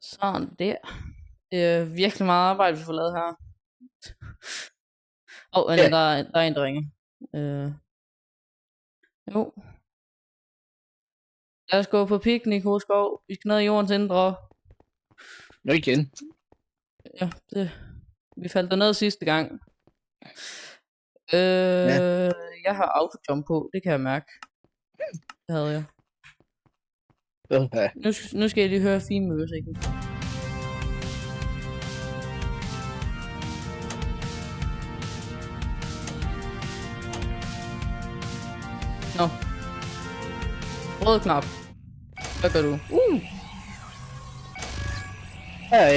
Sådan der. Det er virkelig meget arbejde, vi får lavet her. Ja. Der er en, der ringer. Jo. Lad os gå på piknik, Hoskov. Vi skal ned i jordens indre. Nu igen. Ja, vi faldt derned sidste gang. Jeg har autojump på, det kan jeg mærke. Det havde jeg. Okay. Nu skal jeg lige høre filmmusikken. Nå. Rød knap. Hvad gør du? Hej.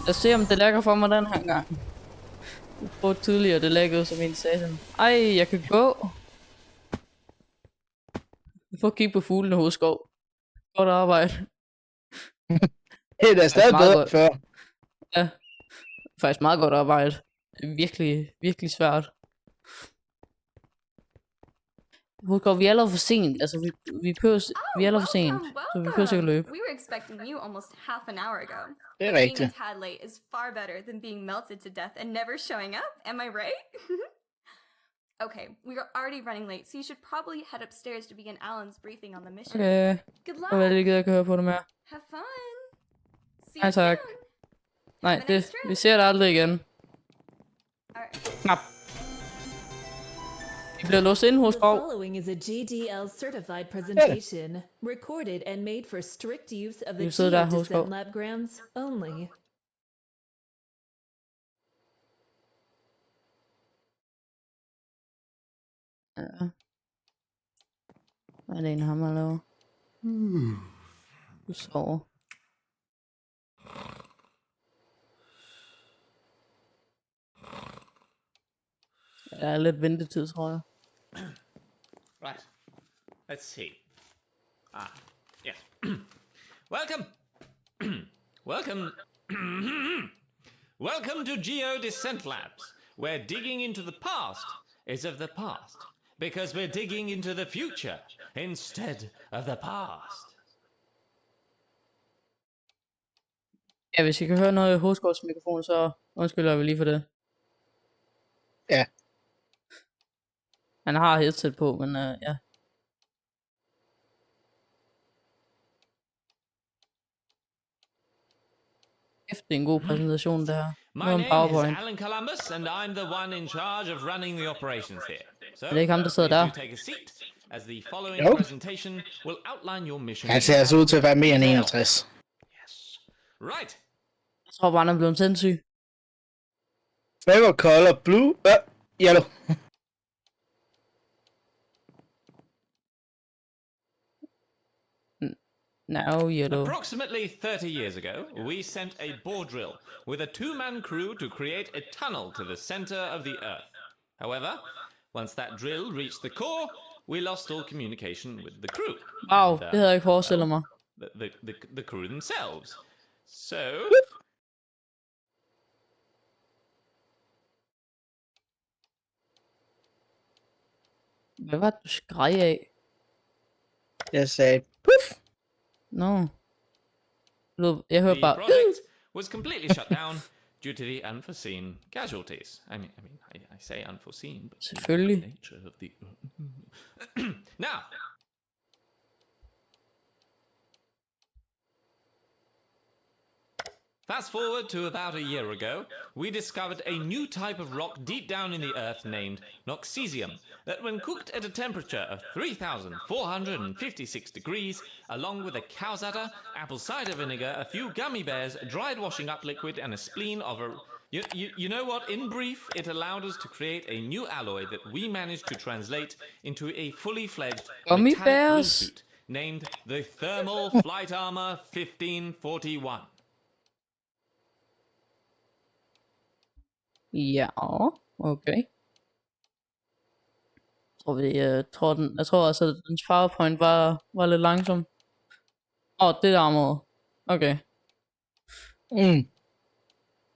Lad os se, om det lægger for mig den her gang. Jeg prøvede tidligere, det læggede som en satan. Ej, jeg kan gå. Jeg får kigge på fuglene hos Skov. Godt arbejde. Det er da stadig bedre end før. Ja, faktisk meget godt arbejde. Det er virkelig, virkelig svært. Husk, vi er allerede for sent. Altså, vi er allerede for sent. Så vi behøver sikkert løbe. We were expecting you almost half an hour ago. Det er Being a rigtigt. tad late is far better than being melted to death and never showing up. Am I right? Okay, we are already running late, so you should probably head upstairs to begin Alan's briefing on the mission. Okay. Good Og hvad er det, luck. jeg kan høre på det mere? Have fun. See Hej you tak. soon. Nej, Have a nice vi trip. ser det aldrig igen. Alright. Knap. Vi bliver låst ind hos The Skov. following is a GDL certified presentation, recorded and made for strict use of the You said that, TO Hosko. Descent Lab grounds only. Ja. Hvad er det en hammer laver? Du sover. Der er lidt ventetid, tror jeg. Right. Let's see. Yes. Welcome. Welcome. Welcome to Geo Descent Labs, where digging into the past is of the past, because we're digging into the future instead of the past. Ja, hvis I kan høre noget i Hoskovs mikrofon, så undskylder vi lige for det. Ja. Han har headset på, men ja. Kæft, det er en god præsentation, det her. My Noget om name is PowerPoint. Alan Columbus, and I'm the one in charge of running the operations here. So, Er det ikke ham, der sidder please der? do take a seat, as the following Jo. presentation will outline your mission. Han ser altså ud til at være mere end 61. Yes. Right. Jeg tror bare, han er blevet sindssyg. Favorite color blue, yellow. Now yellow. Approximately 30 years ago, we sent a bore drill with a two-man crew to create a tunnel to the center of the Earth. However, once that drill reached the core, we lost all communication with the crew. Wow, And, det havde jeg ikke forestillet mig. the crew themselves. So, Hvad var det, du skreg af? Jeg sagde, puff. Nå. Jeg hører the bare... project was completely shut down due to the unforeseen casualties. I say unforeseen, but Selvfølgelig. the nature of the... Now, fast forward to about a year ago, we discovered a new type of rock deep down in the earth named Noxesium, that when cooked at a temperature of 3,456 degrees, along with a cow's udder, apple cider vinegar, a few gummy bears, dried washing up liquid, and a spleen of a... You know what? In brief, it allowed us to create a new alloy that we managed to translate into a fully fledged Gummy metallic bears? wingsuit named the Thermal Flight Armor 1541. Ja, okay. Jeg tror også, at dens PowerPoint var lidt langsom. Det der område. Okay.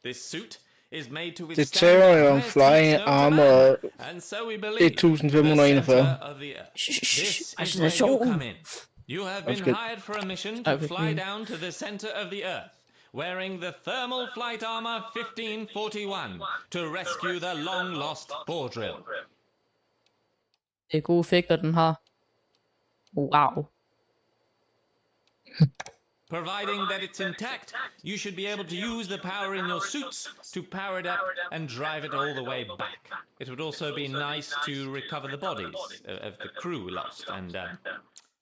This suit is made to The withstand Terror highest Flying heat known to Armor man, and so we believe the 1541. center of the earth. This is where you come in. You have been good. hired for a mission to Okay, fly down to the center of the earth, wearing the thermal flight armor 1541 to rescue the long-lost Bordrill. Det er gode effekter, den har. Wow. Providing that it's intact, you should be able to use the power in your suits to power it up and drive it all the way back. It would also be nice to recover the bodies of the crew lost and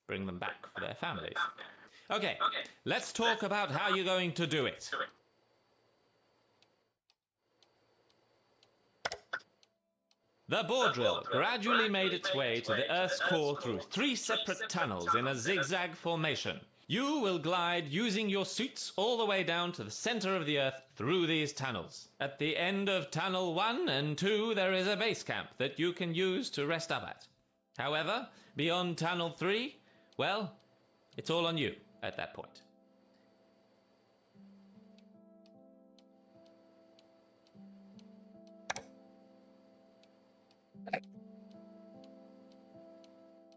bring them back for their families. Okay, let's talk about how you're going to do it. The Bordrill gradually made its way to the Earth's core through 3 separate tunnels in a zigzag formation. You will glide using your suits all the way down to the center of the Earth through these tunnels. At the end of Tunnel 1 and 2, there is a base camp that you can use to rest up at. However, beyond Tunnel 3, well, it's all on you at that point.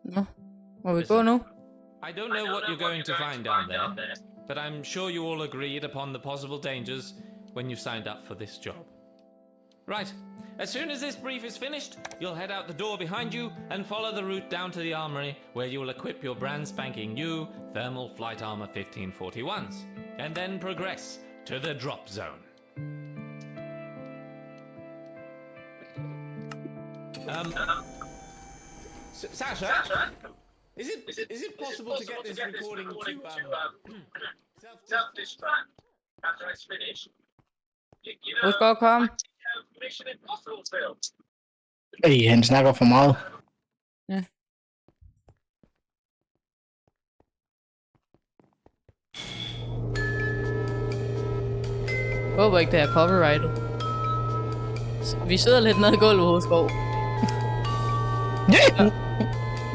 Nå, må vi gå nu? I don't know what you're going to find down there, but I'm sure you all agreed upon the possible dangers when you signed up for this job. Right, as soon as this brief is finished, you'll head out the door behind you and follow the route down to the armory, where you will equip your brand spanking new Thermal Flight Armor 1541s, and then progress to the drop zone. Sasha? Is it possible to get this recording to self-destruct after it's finished? Husk at komme. Han snakker for meget. Ja. Jeg håber ikke, det er copyrightet. Vi sidder lidt nede i gulvet hos Skov.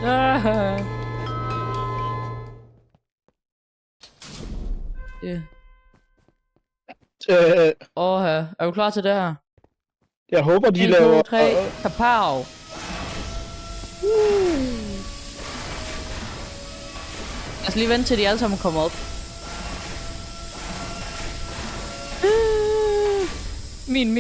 Ja. Er du klar til det her? Jeg håber, de 1, laver... 2, 3, kapow! Jeg skal lige vente til de alle sammen kommer op. Min.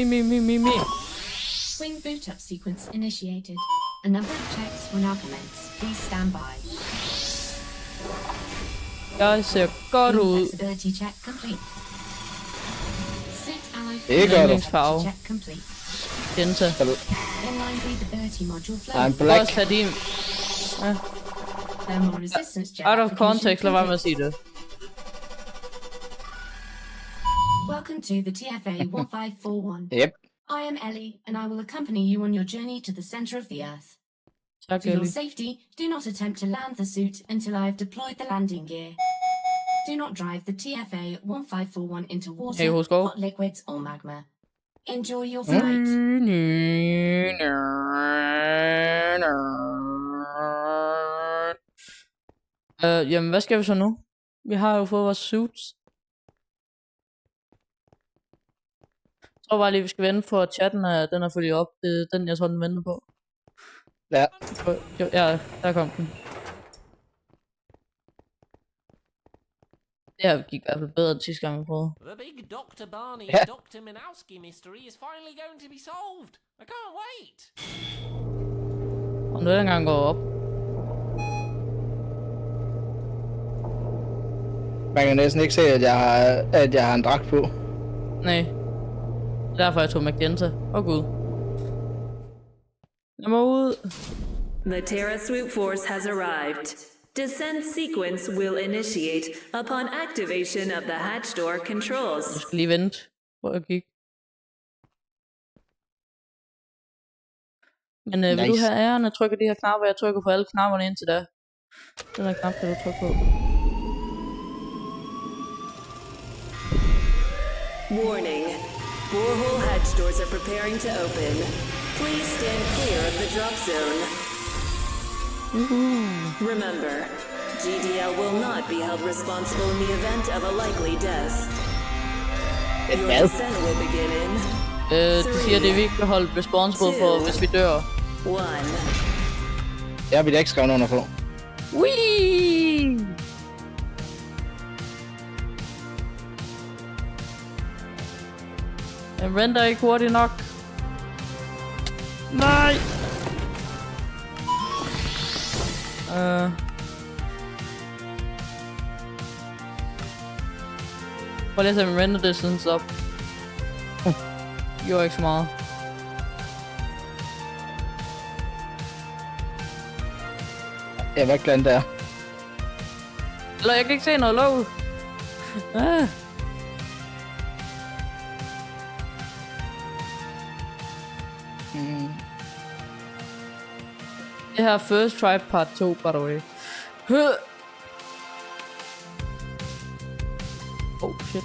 Swing boot up sequence initiated. A number of checks will now commence. Please stand by. Jeg ser godt ud. Flexibility check complete. Suit alloy Det gør du. Yndlingsfarve. check complete. Genta. Inline breathability module flow. I'm Du kan black. også tage din. Thermal resistance check. Out of application context, lad være med at sige complete. det. Welcome to the TFA 1541. Yep. I am Ellie, and I will accompany you on your journey to the center of the Earth. Tak, For your Ellie. safety, do not attempt to land the suit until I have deployed the landing gear. Do not drive the TFA 1541 into water, Hey, Husko. hot liquids, or magma. Enjoy your flight. Jamen, hvad skal vi så nu? Vi har jo fået vores suits. Jeg tror bare lige, vi skal vente for, at chatten den er følget op. Det er den, jeg tror, den venter på. Ja. Ja, der kom den. Det her gik i hvert fald bedre end sidste gang, vi prøvede. The big Dr. Barney Yeah. Dr. Minowski mystery is finally going to be solved. I can't wait. Og nu er den gang går op. Man kan næsten ikke se, at jeg har en dragt på. Nej. Det er derfor, jeg tog Magenta. Gud. Jeg må ud. The Terra Swoop Force has arrived. Descent sequence will initiate upon activation of the hatch door controls. Jeg skal lige vente, hvor jeg gik. Men vil du Nice. have æren at trykke de her knapper? Jeg trykker på alle knapperne indtil da. Den her knap kan du trykke på. Warning. Borehole hatch doors are preparing to open. Please stand clear of the drop zone. Remember, GDL will not be held responsible in the event of a likely death. Your Well. descent will begin in De siger, at det er vigtigt at holde responsible for, hvis vi dør. 1. Det har vi da ikke skrevet under på. Whee! Jeg render ikke hurtigt nok. Nej! Prøv lige at tage min render distance op. Det gjorde ikke så meget. Ja, hvad glant der? Eller jeg kan ikke se noget lov. Det her First Try Part 2, by the way. Oh shit.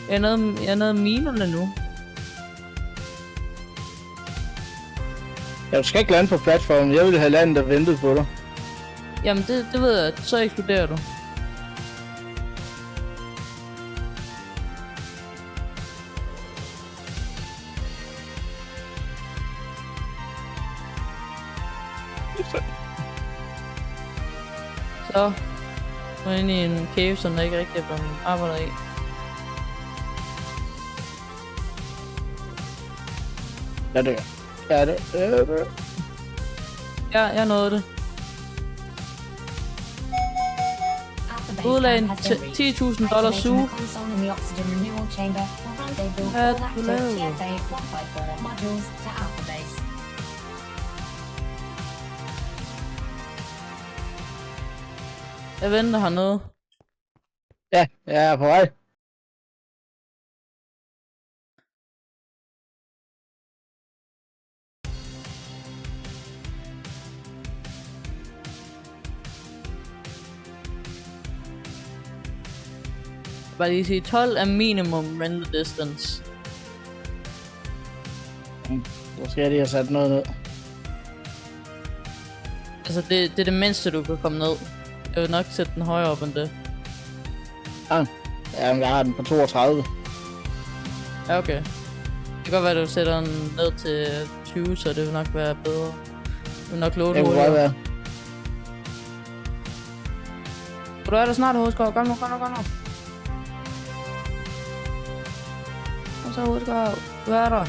Jeg er nede minerne nu. Ja, du skal ikke lande på platformen. Jeg ville have landet og ventet på dig. Jamen det ved jeg. Så eksploderer du. Så. Nu er jeg inde i en cave, som der ikke rigtig er blevet arbejdet i. Ja, det er det. Ja, jeg nåede det. Udlag en $10,000 suge. Hvad du laver? Jeg venter hernede. Ja, jeg er på vej. Bare lige sige, 12 er minimum render distance. Så skal jeg lige have sat noget ned. Altså, det er det mindste, du kan komme ned. Jeg vil nok sætte den højere op end det. Ja, jeg har den på 32. Ja, okay. Det kan godt være, at du sætter den ned til 20, så det vil nok være bedre. Det vil nok love Det kunne godt være. Du er der snart, Hovedskov. Kom nu. Kom så, Hovedskov. Du er der.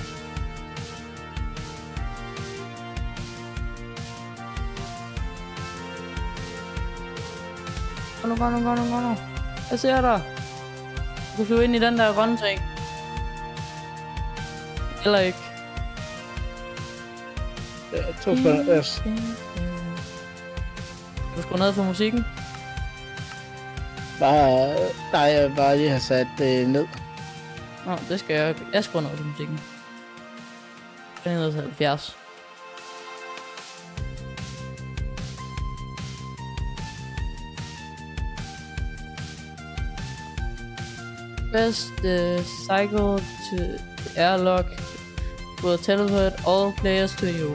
Kom nu. Jeg ser dig. Du kan flyve ind i den der grønne ting. Eller ikke. Ja, 2 sekunder. Yes. Du skal ned for musikken. Jeg vil bare lige have sat det ned. Nå, det skal jeg. Jeg skruer ned for musikken. Den er ned til 70. Press the cycle to the airlock will teleport all players to you.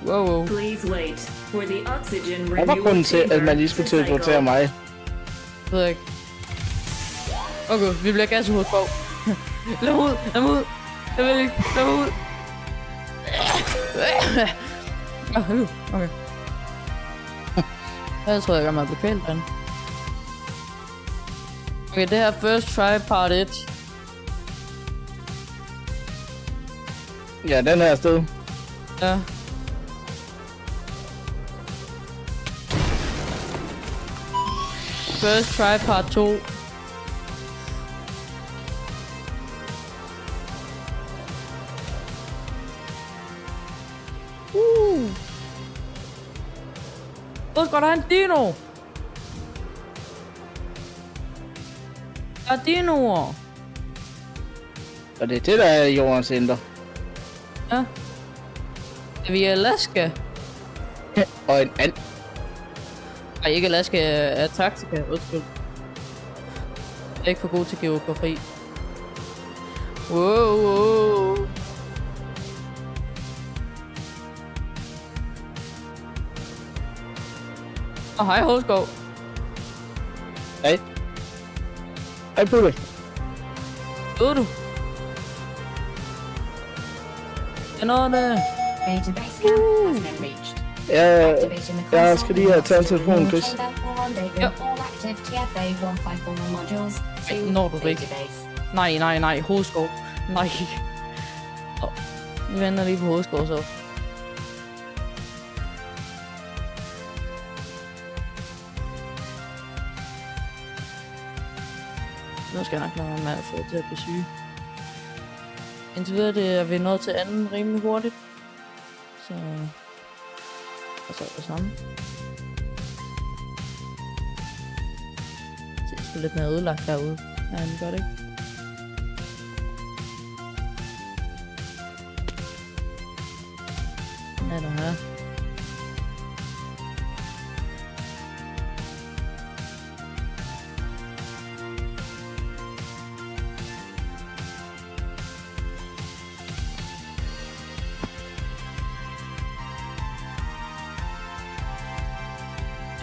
Wow. Please wait for the oxygen Hvad var grunden til, at man lige skulle teleportere mig? Det ved jeg ikke. Okay, vi bliver gasset hos Skov. Lad mig ud. Jeg vil ikke. Lad mig ud. Okay. Jeg tror, jeg gør mig bekendt den. Okay, det her First Try Part 1. Ja, den her sted. Ja. First Try Part 2. Hvor skal der have en dino? Der er dinoer. Og det er det, der er jordens indre. Ja. Er vi i Alaska? Og en and. Ej, ikke Alaska, Antarktika, undskyld. Jeg er ikke for god til geografi. Wow. Hej Hoskov. Hej. Hej, Pulle. Ved du? Jeg nåede det. Database scan has been reached. Ja, Activating the jeg console skal lige have taget will telefonen, Chris. chamber will rendezvous Yep. all active TFA 1541 modules to Når du det ikke. database. Nej, Hoskov. Nej. Vi venter lige på Hoskov så. Nu skal jeg nok lade mig med at få det til at blive syge. Indtil videre det er vi nået til anden rimelig hurtigt. Så... Og så er det samme. Det er sgu lidt mere ødelagt derude. Ja, den gør det ikke. Den er der her.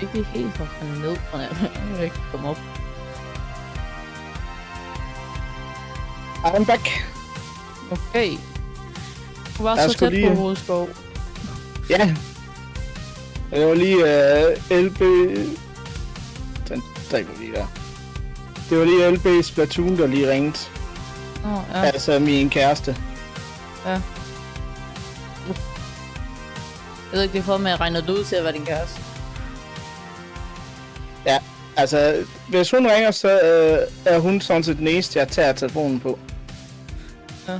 Ikke lige helt for at falde ned, men jeg vil ikke komme op. I'm back. Okay. Du var Jeg så skulle tæt lige- på Hovedskov. Ja. Det var lige LB... Den drikker lige der. Det var lige LB Splatoon, der lige ringede. Ja. Altså min kæreste. Ja. Jeg ved ikke, det er for med at regne det ud til at være din kæreste. Ja, altså hvis hun ringer, så er hun sådan set den eneste, jeg tager telefonen på. Ja.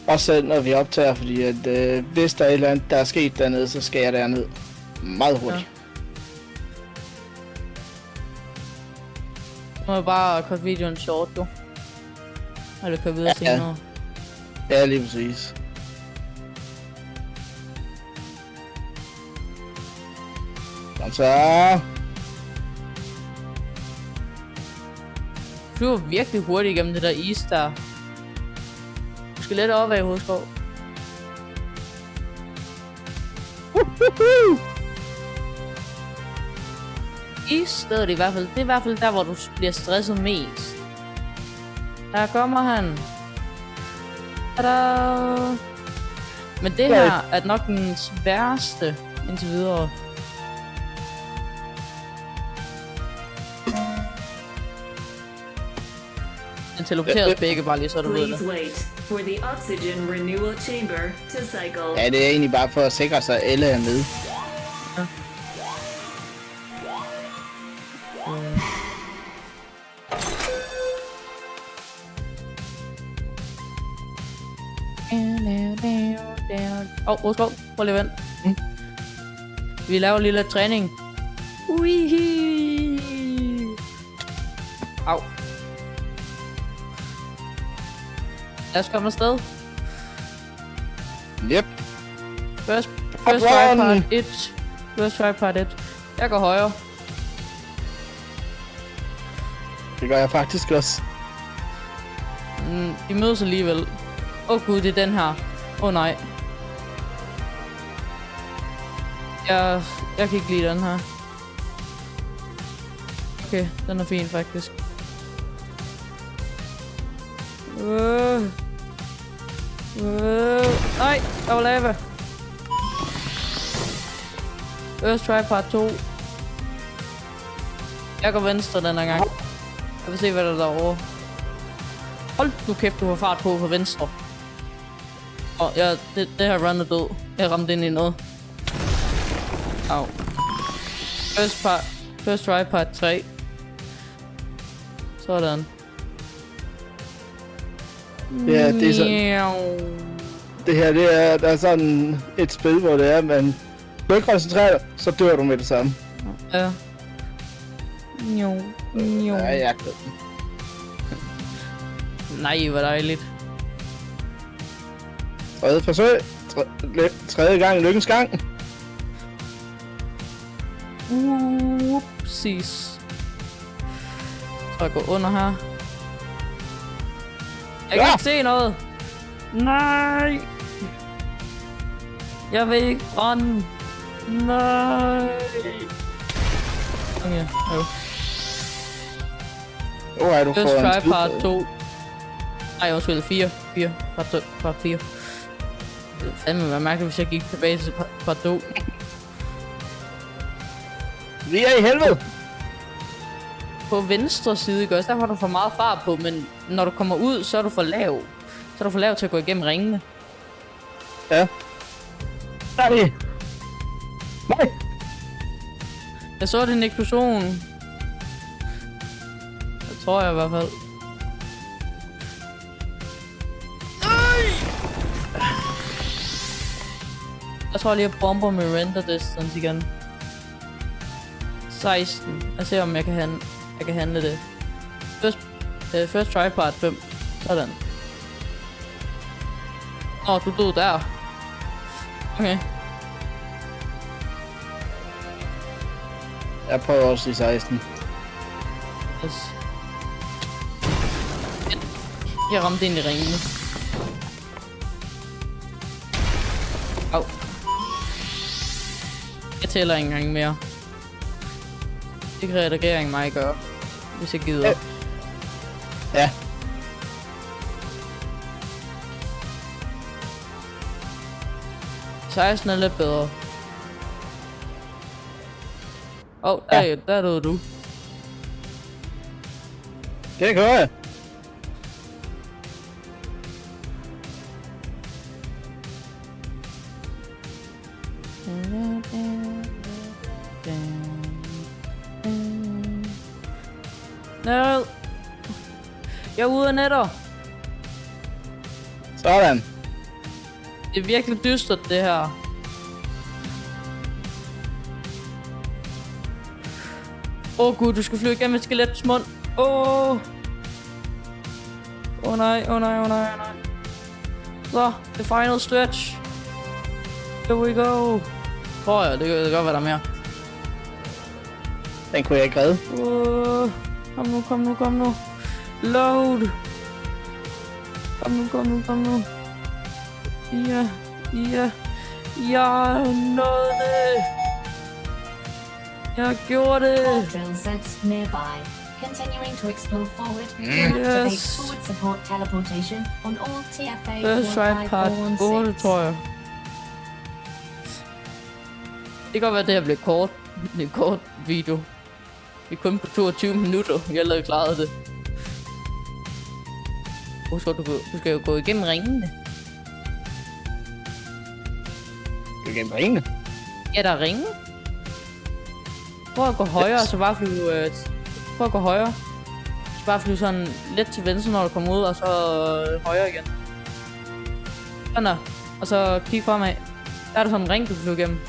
Også når vi optager, fordi at hvis der er et eller andet, der er sket dernede, så skal jeg derned meget hurtigt. Nu må jeg bare korte videoen short, jo. Eller køre videre senere. Ja, lige præcis. Kom så. Du var virkelig hurtigt igennem det der is der. Du skal lidt op af Hovedskov. Isstedet i hvert fald. Det er i hvert fald der, hvor du bliver stresset mest. Der kommer han. Tada! Men det her er nok den sværeste indtil videre. Den teleporterer os begge bare lige, så du ved det. Please wait for the oxygen renewal chamber to cycle. Ja, det er egentlig bare for at sikre sig, at alle er med. Ja. Hovedskov, prøv lige at vente. Vi laver lige lidt træning. Uihi. Au. Lad os komme afsted. Yep. First try part 1. First try part 1. Jeg går højre. Det gør jeg faktisk også. De mødes alligevel. Gud, det er den her. Nej. Jeg kan ikke lide den her. Okay, den er fin faktisk. Nej, der var lava. First try part 2. Jeg går venstre den her gang. Jeg vil se, hvad der er derovre. Hold nu kæft, du har fart på venstre. Det her run er død. Jeg ramte ind i noget. Au. First try part 3. Sådan. Ja, det er sådan. Det her, der er sådan et spil, hvor det er, men du ikke koncentrerer dig, så dør du med det samme. Ja. Jo. Ja, jeg kan. Nej, hvor dejligt. Tredje forsøg. Tredje gang, lykkens gang. Upsis. Så jeg går under her. Jeg kan ikke se noget. Nej. Jeg vil ikke brænde. Nej. Okay, jo. Hvor er du for First en try skid? part 2. Nej, jeg spillet 4. Part 4. Det ville fandme være mærkeligt, hvis jeg gik tilbage til part 2. Vi er i helvede! På venstre side, ikke også? Der har du for meget fart på, men når du kommer ud, så er du for lav. Så er du for lav til at gå igennem ringene. Ja. Nej! Nej! Jeg så den eksplosion. Det tror jeg i hvert fald. Jeg tror lige, jeg bomber med render distance igen. 16. Jeg ser, om jeg kan handle det. First try part 5. Sådan. Du døde der. Okay. Jeg prøver også i 16. Yes. Jeg ramte ind i ringene. Au. Jeg tæller ikke engang mere. Det kan redigeringen mig gøre, hvis jeg gider. Ja. Så 16 er lidt bedre. Der døde du. Det gør jeg. Nej. Jeg er ude af netter. Sådan. Det er virkelig dystert, det her. Gud, du skal flyve igennem et skelets mund. Nej. Så, the final stretch. Here we go. Tror jeg, det kan godt være der mere. Den kunne jeg ikke redde. Kom nu. Load. Kom nu. Ja. Jeg nåede det. Jeg gjorde det. Core drill sensed nearby. Continuing to explore forward. Activate Yes. forward support teleportation on all TFA First try part 8, tror jeg. Det kan godt være, at det her bliver kort. Det er en kort video. Vi er kun på 22 minutter. Jeg har lavet klaret det. Du skal jo gå igennem ringene. Igennem ringene? Ja, der er ringe. Prøv at gå højere, og så bare flyve... Prøv at gå højere. Så bare flyve sådan lidt til venstre, når du kommer ud, og så højere igen. Sådan der. Og så kig fremad. Der er der sådan en ring, du kan flyve igennem.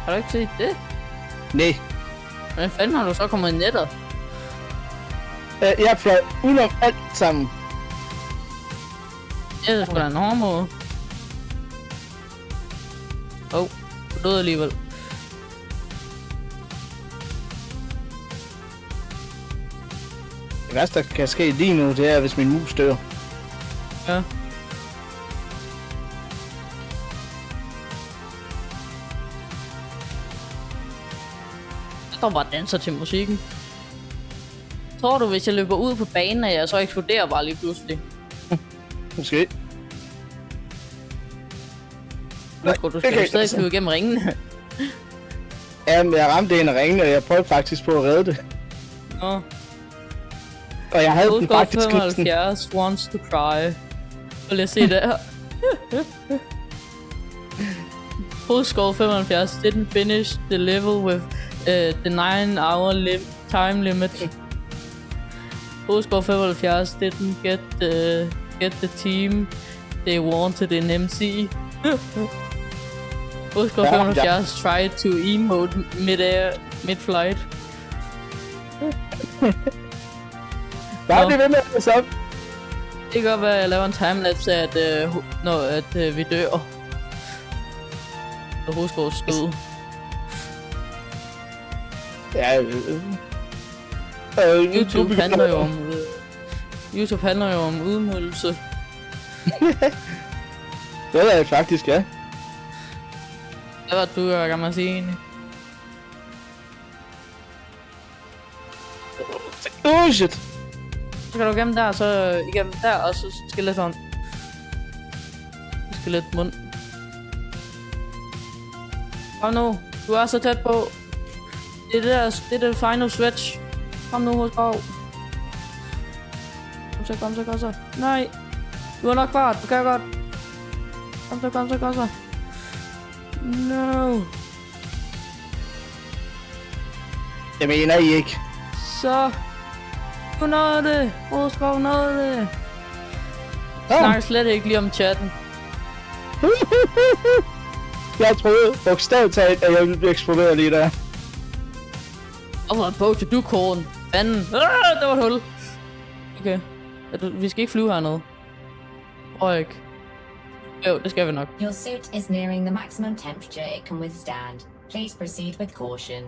Har du ikke set det? Nej. Hvordan fanden har du så kommet i nettet? Jeg fløj udenom alt sammen. Det er sgu da en hård måde. Du døde alligevel. Det værste, der kan ske lige nu, det er, hvis min mus dør. Ja. Der var danser til musikken. Tror du, hvis jeg løber ud på banen, at jeg så eksploderer bare lige pludselig? Måske. Du skal jo stadig flyve igennem ringene. Jamen, jeg ramte en af ringene, og jeg prøvede faktisk på at redde det. Nå. Og jeg havde den Hovedskår faktisk ikke sådan. 75 wants to cry. Og lad os se der. Hovedskår 75 didn't finish the level with the 9-hour time limit. Hovedskår 75 didn't get the team they wanted in MC. Hovedskår 75 tried to emote mid-flight. Bare det ved med at op. Det kan godt være, at jeg laver en timelapse af, at vi dør. Og hovedskåret stød. Ja, YouTube handler jo om udmødelse. det er det faktisk, ja. Det var du, kan man sige egentlig. Shit. Så skal du igennem der, så igennem der, og så skelethånd. Skelet mund. Kom nu, du er så tæt på. Det er det final stretch. Kom nu, Hoskov. Kom så. Nej. Du har nok fart, du kan godt. Kom så. No. Det mener I ikke. Så. Du nåede det. Hoskov nåede det. Jeg snakker slet ikke lige om chatten. Jeg troede bogstaveligt talt, at jeg ville blive eksploderet lige der. Og hvor på til du, Korn. Fanden. Der var et hul. Okay. Vi skal ikke flyve hernede. Tror jeg ikke. Jo, det skal vi nok. Your suit is nearing the maximum temperature it can withstand. Please proceed with caution.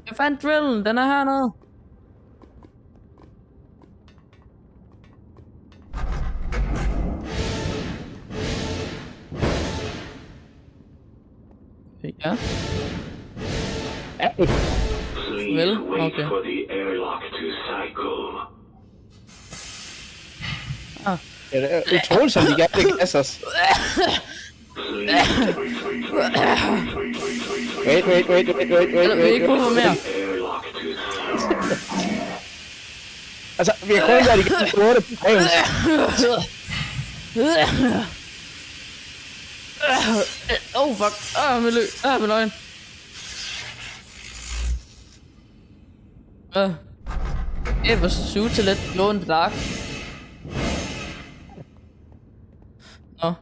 Jeg fandt drillen. Den er hernede. Ja. Vel, okay. Ah. Ja, det er utroligt, som de gerne vil kasse os. Wait. Jeg vil ikke bruge mere. Altså, vi har kun været igennem 8 frames. Oh fuck. Med løgn. It was suit to let glow in the dark. Nå.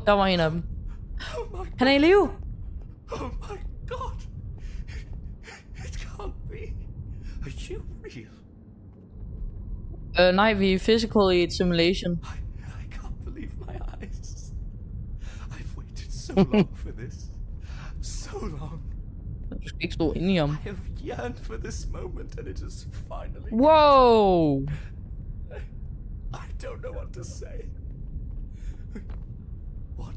Der var en af dem. Han er i live. Oh my god! It can't be. Are you real? Nej, vi er physically simulation. I can't believe my eyes. I've waited so long for this. So long. Du skal ikke stå inde i ham. I have yearned for this moment and it is finally... Wow! I don't know what to say. What?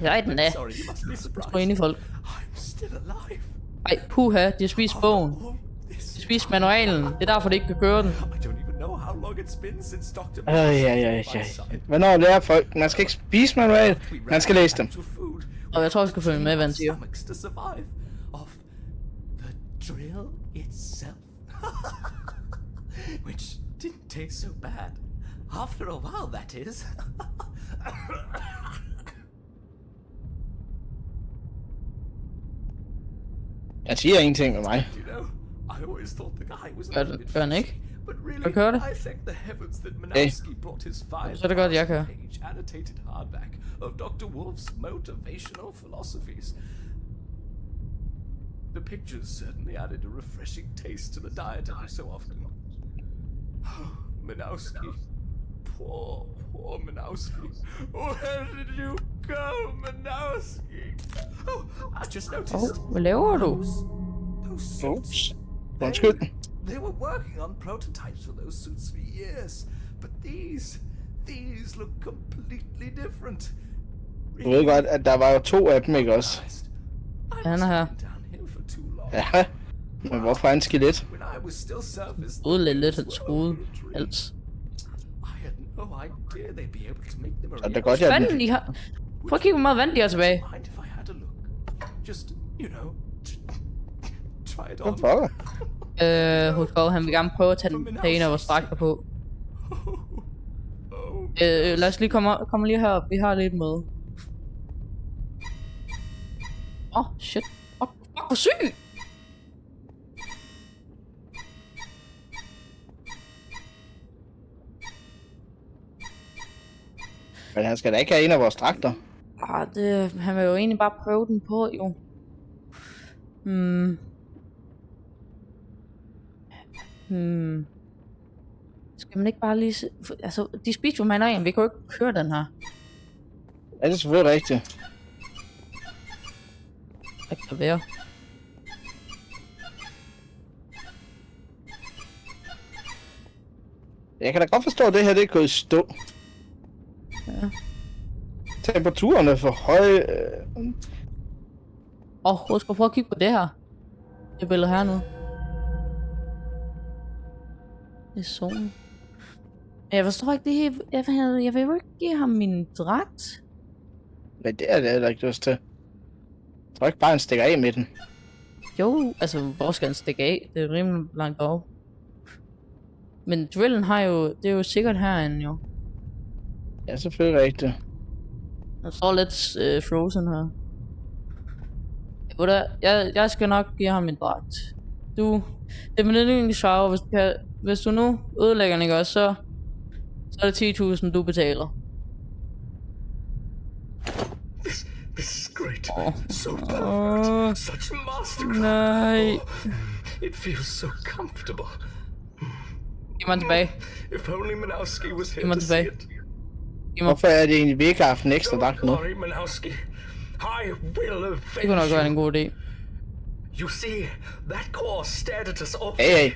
Nej, den er. Sorry, you must be Stå surprised. inde i folk. I'm still alive. Ej, puha, de har spist bogen. De har spist manualen. Det er derfor, de ikke kan køre den. I don't even know how long it's been since Dr. Ja. Hvornår lærer folk? Man skal ikke spise manual, man skal læse dem. Og jeg tror, jeg skal følge med, hvad han siger. To survive of the drill itself, which didn't taste so bad. After a while, that is. Han siger ingenting med mig. You know, I always thought the guy was Gør han ikke? but really, Hvad kører det? I thank the heavens that Manowski brought his Så er det godt, jeg kører. 5,000-page annotated hardback of Dr. Wolf's motivational philosophies. The pictures certainly added a refreshing taste to the diet every so often. Manowski. Poor Manowski. Where did you go, Manowski? Oh, I just noticed. Hvad laver du? Those suits. Undskyld. They were working on prototypes for those suits for years, but these look completely different. Du ved godt, at der var jo 2 af dem, ikke også? Han er her. Ja, men hvorfor er han skelet? Udlæt lidt hans hoved. Alt. Så det er godt, jeg... Fanden, de har... Prøv at kigge, hvor meget vand de har tilbage. Hvorfor? Hoskov, han vil gerne prøve at tage en af vores dragter på. Lad os lige komme lige herop. Vi har lidt med. Shit. Fuck, hvor syg! Men han skal da ikke have en af vores dragter. Han vil jo egentlig bare prøve den på, jo. Skal man ikke bare lige se... Altså, de spiser jo manualen. Vi kan jo ikke køre den her. Ja, det er selvfølgelig rigtigt. Det kan være. Jeg kan da godt forstå, at det her det er gået i stå. Ja. Temperaturen er for høje. Husk at prøve at kigge på det her. Det billede her nu. Det er solen. Jeg forstår ikke det her. Jeg vil jo ikke give ham min dragt. Men det er det heller ikke lyst til. Jeg tror ikke bare, han stikker af med den. Jo, altså hvor skal han stikke af? Det er rimelig langt over. Men drillen har jo, det er jo sikkert herinde jo. Ja, selvfølgelig rigtigt. Der står lidt frozen her. Jeg skal nok give ham min dragt. Det er min yndlingsfarve, hvis du nu ødelægger den, ikke også, så er det 10.000 du betaler. This is great. So perfect. Such mastercraft. Nej. It feels so comfortable. Giv mig tilbage. If only Manowski was Giv here mig to see tilbage. it. Hvorfor er det egentlig, vi ikke har haft en ekstra dragt nu? Don't worry, Manowski. I will Det kunne nok avenge være en you. god idé. You see, that core stared at us all Hey.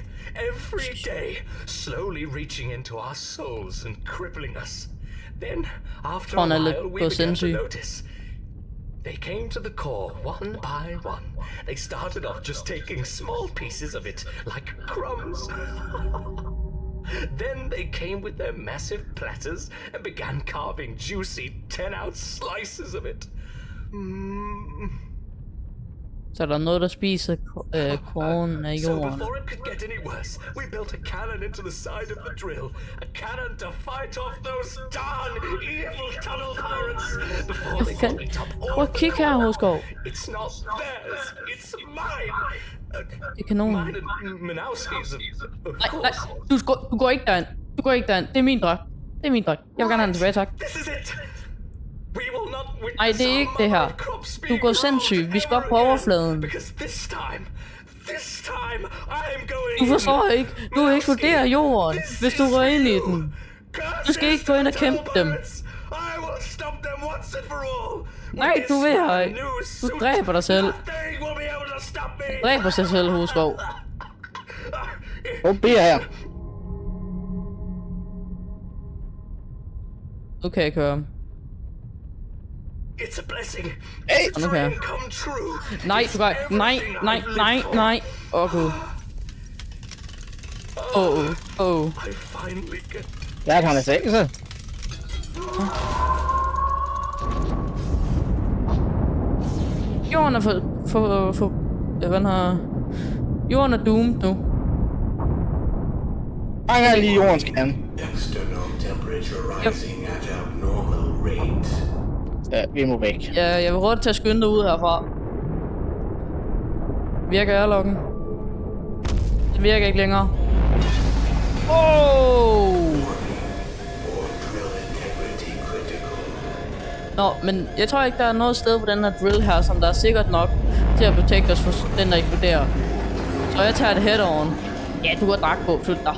every day, slowly reaching into our souls and crippling us. Then, after a Tror, han er lidt while, we på began to sindssyg. notice. They came to the core one by one. They started off just taking small pieces of it, like crumbs. Then they came with their massive platters and began carving juicy 10-ounce slices of it. Så der er noget, der spiser korn af So jorden. before it could get any worse, we built a cannon into the side of the drill. A cannon to fight off those darn evil tunnel pirates before they could be top Prøv at kigge her, Hoskov. It's not theirs, it's mine. Det er kanonen. Mine and Manowski's, of Nej, course. du går ikke derind. Du går ikke derind. Det er min dragt. Det er min dragt. Jeg vil gerne have den tilbage, tak. This is it. We will not witness Nej, det er ikke det her. our crops Du being går sindssyg. rolled Vi skal op på ever again. overfladen. Because this time I'm going. Du forstår ikke. Du eksploderer jorden, hvis du rører ind i den. Du skal ikke gå ind og kæmpe dem. Nej, du vil ej. Du dræber dig selv. Du dræber sig selv, Hoskov. Hvor bliver her? Nu kan jeg køre. It's a blessing. Hey! It's a Okay. dream come true. Nej, du gør. Nej. Åh, gud. I finally get. Ja, han er sækket sig. Jorden er for hvad her? Jorden er doomed nu. Mange er lige jordens kerne. External temperature rising at abnormal rate. Ja, vi må væk. Ja, jeg vil råde til at skynde dig ud herfra. Virker airlocken? Det virker ikke længere. Or drill integrity critical. Nå, men jeg tror ikke, der er noget sted på den her drill her, som der er sikkert nok til at protecte os for den, der eksploderer. Så jeg tager det head-on. Ja, du har dragt på. Flyt dig.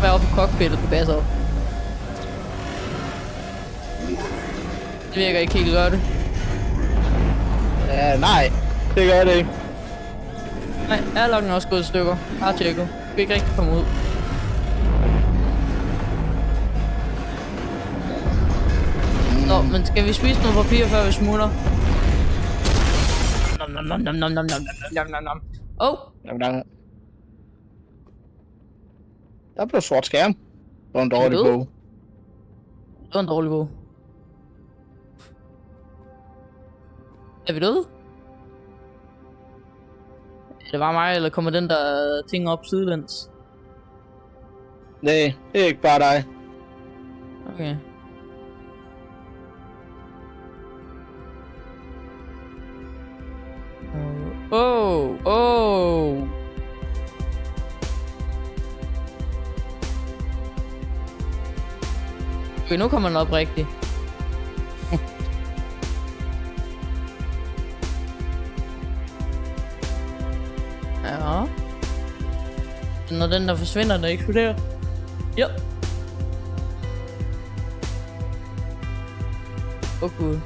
Vær oppe i cockpittet, du passer op. Det virker ikke helt godt. Ja, nej. Det gør det ikke. Nej, airlocken er også gået i stykker. Bare tjekket. Vi kan ikke rigtig komme ud. Nå, men skal vi spise noget papir, før vi smutter? Nom. Åh! Jamen, der blev sort skærm. Det var en dårlig du? bog. Det var en dårlig bog. Er vi døde? Er det bare mig, eller kommer den der ting op sidelæns? Nej, det er ikke bare dig. Okay. Oh. Okay, nu kommer den op rigtigt. Ja. Når den der forsvinder, den eksploderer. Ja. Åh gud.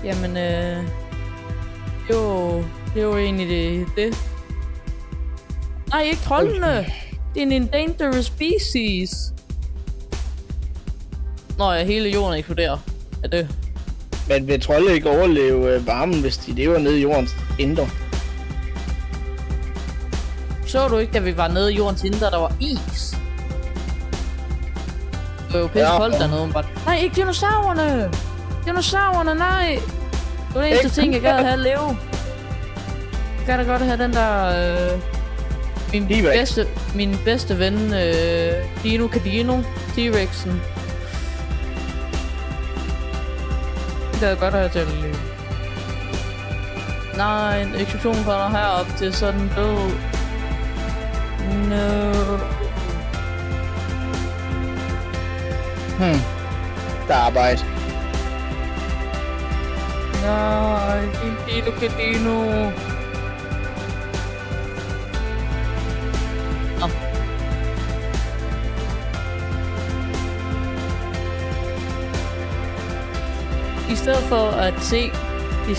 Jamen, det er jo egentlig det. Nej, ikke troldene! Det er en endangered species. Nå ja, hele jorden eksploderer. Er det? Men vil trolde ikke overleve varmen, hvis de lever nede i jordens indre? Så du ikke, da vi var nede i jordens indre, der var is? Det var jo pisse koldt dernede, bare. Nej, ikke dinosaurerne! Dinosaurerne, nej! Det var den eneste ting, jeg gad have at leve. Jeg gad da godt have den der... min bedste ven, Dino Cadino, T-Rexen. Det gad jeg godt have til at leve. Nej, en eksplosion kommer herop til sådan død. No. Der er arbejde. Nej, din Dino Cadino. I stedet for at se de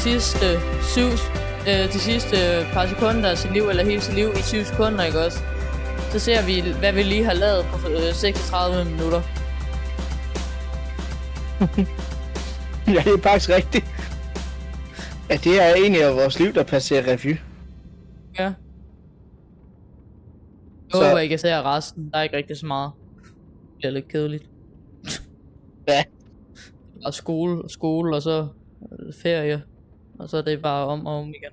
sidste par sekunder af sit liv, eller hele sit liv i 7 sekunder, ikke også? Så ser vi, hvad vi lige har lavet på 36 minutter. Ja, det er faktisk rigtigt. Ja, det er egentlig af vores liv, der passerer revy. Ja. Jeg håber ikke, jeg ser resten. Der er ikke rigtig så meget. Det er lidt kedeligt. Ja. Og skole, og så ferie. Og så er det bare om og om igen.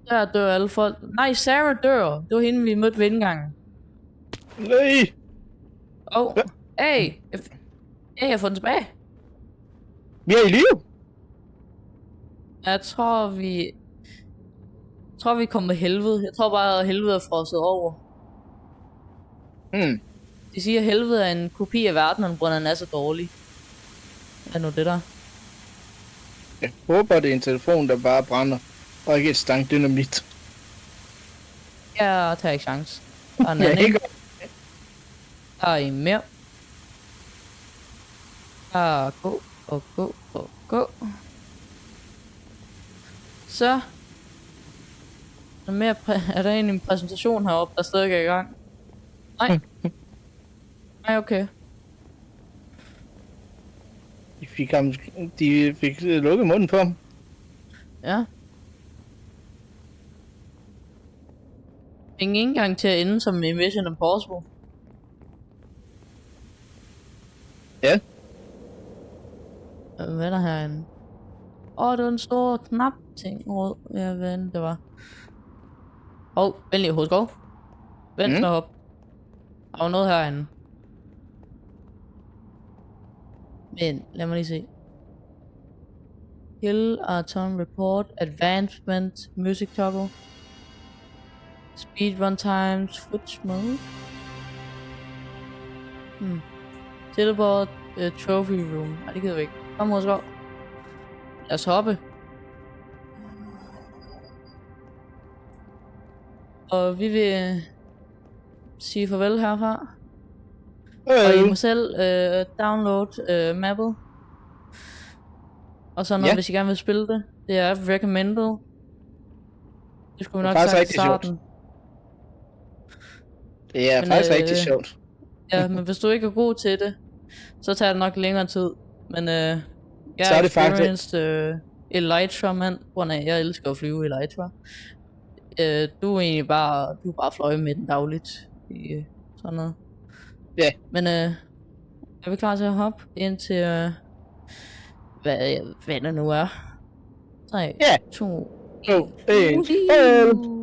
Der dør alle folk. Nej, Sarah dør. Det var hende, vi mødte ved indgangen. Nej. Hey, jeg har fået den tilbage. Vi er i live. Jeg tror, vi kom med helvede. Jeg tror bare, at helvede er frosset over. De siger, at helvede er en kopi af verden, og den er så dårlig. Er nu det der? Jeg håber, det er en telefon, der bare brænder. Og ikke et stank dynamit. Jeg tager ikke chance. Der er en anden. Der er en mere. Gå. Så. Er der en præsentation heroppe, der stadig er i gang? Nej. Nej, okay. De fik lukket munden på ham. Ja. Ingen engang til at ende som i Mission Impossible. Ja. Hvad er der herinde? Det var en stor knap ting rød. Ja, hvad det var. Vent lige, Hovedskov. Vent så op. Der var noget herinde. Men lad mig lige se. Hill Atom Report. Advancement. Music Toggle. Speedrun times. Switch mode. Teleport. Trophy room. Nej, det gider vi ikke. Kom, Hovedskov. Lad os hoppe. Og vi vil sige farvel herfra. Og I må selv download mappet. Og så noget, hvis I gerne vil spille det. Det er recommended. Det skulle vi nok sagt i starten. Det er faktisk rigtig sjovt. Ja, men hvis du ikke er god til det, så tager det nok længere tid. Men jeg er experienced Elytra, mand. Jeg elsker at flyve Elytra. Du er egentlig bare fløje med den dagligt. I sådan noget. Ja. Yeah. Men er vi klar til at hoppe ind til hvad det nu er? 3, 2, 1.